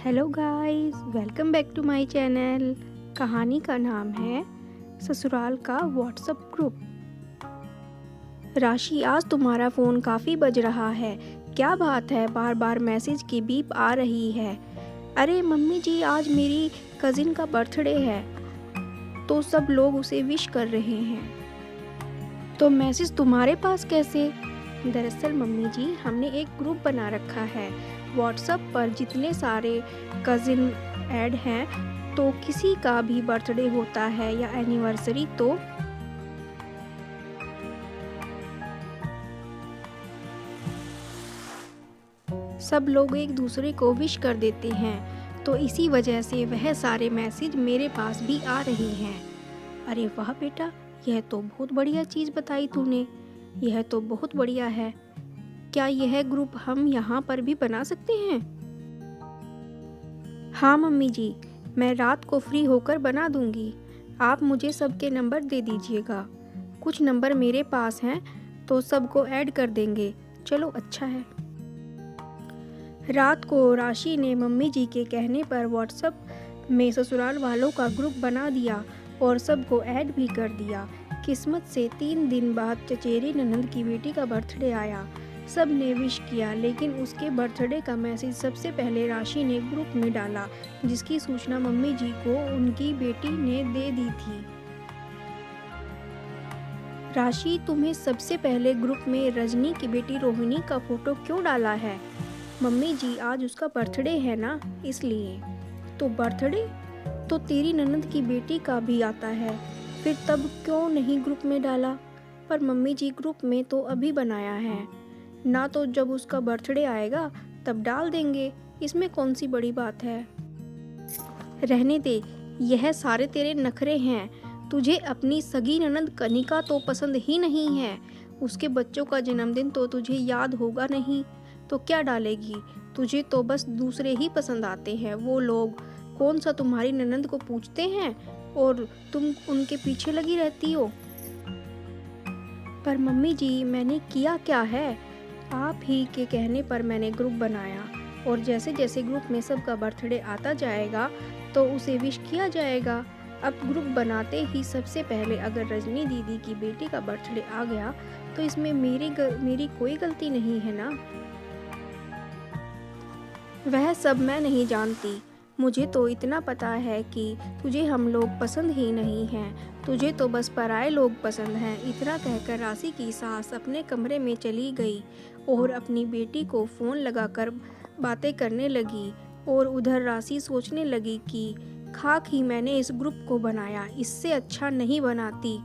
Hello guys, welcome back to my channel. कहानी का नाम है ससुराल का व्हाट्सएप ग्रुप। राशि, आज तुम्हारा फ़ोन काफ़ी बज रहा है। क्या बात है, बार बार मैसेज की बीप आ रही है। अरे मम्मी जी, आज मेरी कज़िन का बर्थडे है तो सब लोग उसे विश कर रहे हैं। तो मैसेज तुम्हारे पास कैसे? दरअसल मम्मी जी, हमने एक ग्रुप बना रखा है व्हाट्सएप पर। जितने सारे कज़िन ऐड हैं, तो किसी का भी बर्थडे होता है या एनिवर्सरी तो सब लोग एक दूसरे को विश कर देते हैं। तो इसी वजह से वह सारे मैसेज मेरे पास भी आ रहे हैं। अरे वाह बेटा, यह तो बहुत बढ़िया चीज़ बताई तूने। यह तो बहुत बढ़िया है। क्या यह ग्रुप हम यहाँ पर भी बना सकते हैं? हाँ मम्मी जी, मैं रात को फ्री होकर बना दूंगी। आप मुझे सबके नंबर दे दीजिएगा। कुछ नंबर मेरे पास हैं तो सबको ऐड कर देंगे। चलो अच्छा है। रात को राशि ने मम्मी जी के कहने पर व्हाट्सएप में ससुराल वालों का ग्रुप बना दिया और सबको ऐड भी कर दिया। किस्मत से 3 दिन बाद चचेरी ननंद की बेटी का बर्थडे आया। सब ने विश किया, लेकिन उसके बर्थडे का मैसेज सबसे पहले राशि ने ग्रुप में डाला, जिसकी सूचना मम्मी जी को उनकी बेटी ने दे दी थी। राशि, तुम्हें सबसे पहले ग्रुप में रजनी की बेटी रोहिणी का फोटो क्यों डाला है? मम्मी जी, आज उसका बर्थडे है ना, इसलिए। तो बर्थडे तो तेरी ननंद की बेटी का भी आता है, फिर तब क्यों नहीं ग्रुप में डाला? पर मम्मी जी, ग्रुप में तो अभी बनाया है ना, तो जब उसका बर्थडे आएगा तब डाल देंगे। इसमें कौन सी बड़ी बात है। रहने दे, यह सारे तेरे नखरे हैं। तुझे अपनी सगी ननंद कनिका तो पसंद ही नहीं है। उसके बच्चों का जन्मदिन तो तुझे याद होगा नहीं, तो क्या डालेगी? तुझे तो बस दूसरे ही पसंद आते हैं। वो लोग कौन सा तुम्हारी ननंद को पूछते हैं और तुम उनके पीछे लगी रहती हो। पर मम्मी जी, मैंने किया क्या है? आप ही के कहने पर मैंने ग्रुप बनाया, और जैसे जैसे ग्रुप में सबका बर्थडे आता जाएगा तो उसे विश किया जाएगा। अब ग्रुप बनाते ही सबसे पहले अगर रजनी दीदी की बेटी का बर्थडे आ गया तो इसमें मेरी कोई गलती नहीं है ना। वह सब मैं नहीं जानती। मुझे तो इतना पता है कि तुझे हम लोग पसंद ही नहीं हैं। तुझे तो बस पराए लोग पसंद हैं। इतना कहकर राशि की सास अपने कमरे में चली गई और अपनी बेटी को फ़ोन लगाकर बातें करने लगी। और उधर राशि सोचने लगी कि खाक ही मैंने इस ग्रुप को बनाया, इससे अच्छा नहीं बनाती।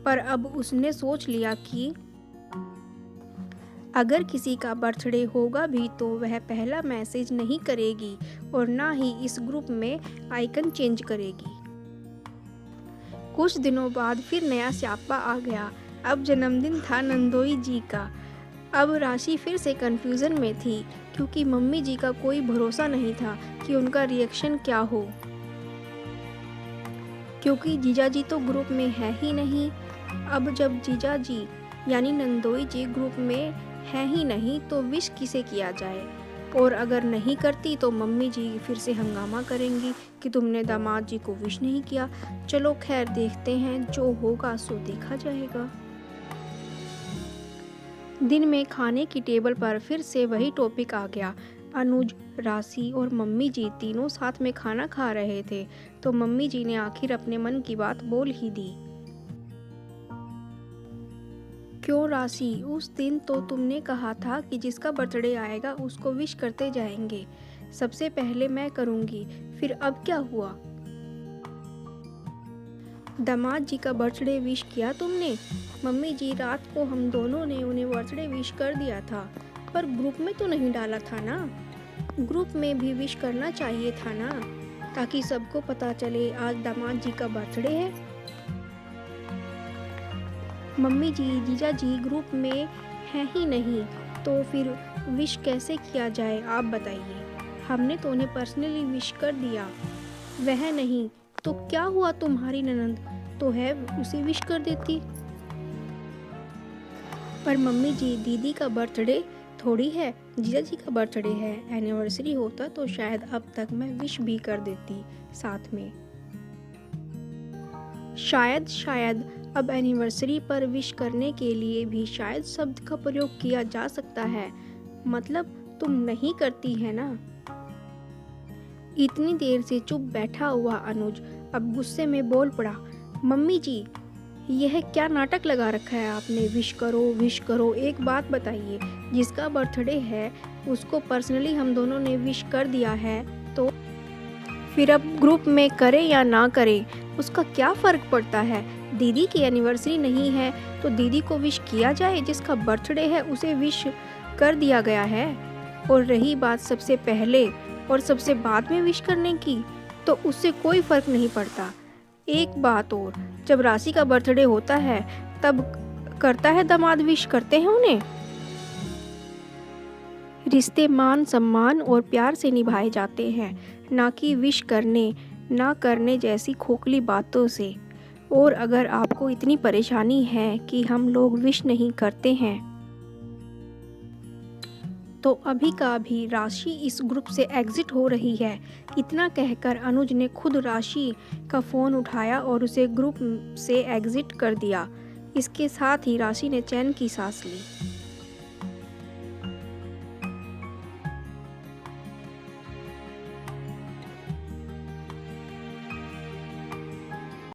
पर अब उसने सोच लिया कि अगर किसी का बर्थडे होगा भी तो वह पहला मैसेज नहीं करेगी और ना ही इस ग्रुप में आइकन चेंज करेगी। कुछ दिनों बाद फिर नया स्यापा आ गया। अब जन्मदिन था नंदोई जी का। अब राशि फिर से कंफ्यूजन में थी, क्योंकि मम्मी जी का कोई भरोसा नहीं था कि उनका रिएक्शन क्या हो, क्योंकि जीजा जी तो ग्रुप में है ही नहीं। अब जब जीजा जी यानी नंदोई जी ग्रुप में है ही नहीं तो विश किसे किया जाए। और अगर नहीं करती तो मम्मी जी फिर से हंगामा करेंगी कि तुमने दामाद जी को विश नहीं किया। चलो खैर, देखते हैं, जो होगा सो देखा जाएगा। दिन में खाने की टेबल पर फिर से वही टॉपिक आ गया। अनुज, राशि और मम्मी जी तीनों साथ में खाना खा रहे थे, तो मम्मी जी ने आखिर अपने मन की बात बोल ही दी। क्यों राशि, उस दिन तो तुमने कहा था कि जिसका बर्थडे आएगा उसको विश करते जाएंगे। सबसे पहले मैं करूंगी, फिर अब क्या हुआ? दामाद जी का बर्थडे विश किया तुमने? मम्मी जी, रात को हम दोनों ने उन्हें बर्थडे विश कर दिया था, पर ग्रुप में तो नहीं डाला था ना। ग्रुप में भी विश करना चाहिए था ना, ताकि सबको पता चले आज दामाद जी का बर्थडे है। मम्मी जी, जीजा जी ग्रुप में है ही नहीं, तो फिर विश कैसे किया जाए, आप बताइए। हमने तो उन्हें पर्सनली विश कर दिया। वह नहीं तो क्या हुआ, तुम्हारी ननंद तो है, उसे विश कर देती। पर मम्मी जी, दीदी का बर्थडे थोड़ी है, जीजा जी का बर्थडे है, एनिवर्सरी होता तो शायद अब तक मैं विश भी कर देती साथ में। शायद अब एनिवर्सरी पर विश करने के लिए भी शायद शब्द का प्रयोग किया जा सकता है। मतलब तुम नहीं करती है ना। इतनी देर से चुप बैठा हुआ अनुज अब गुस्से में बोल पड़ा, मम्मी जी, यह क्या नाटक लगा रखा है आपने? विश करो। एक बात बताइए, जिसका बर्थडे है उसको पर्सनली हम दोनों ने विश कर दिया है, तो फिर अब ग्रुप में करे या ना करे उसका क्या फ़र्क पड़ता है? दीदी की एनिवर्सरी नहीं है तो दीदी को विश किया जाए, जिसका बर्थडे है उसे विश कर दिया गया है। और रही बात सबसे पहले और सबसे बाद में विश करने की, तो उससे कोई फ़र्क नहीं पड़ता। एक बात और, जब राशि का बर्थडे होता है तब करता है दामाद विश करते हैं उन्हें। रिश्ते मान सम्मान और प्यार से निभाए जाते हैं, ना कि विश करने ना करने जैसी खोखली बातों से। और अगर आपको इतनी परेशानी है कि हम लोग विश नहीं करते हैं, तो अभी का अभी राशि इस ग्रुप से एग्जिट हो रही है। इतना कहकर अनुज ने खुद राशि का फ़ोन उठाया और उसे ग्रुप से एग्जिट कर दिया। इसके साथ ही राशि ने चैन की सांस ली।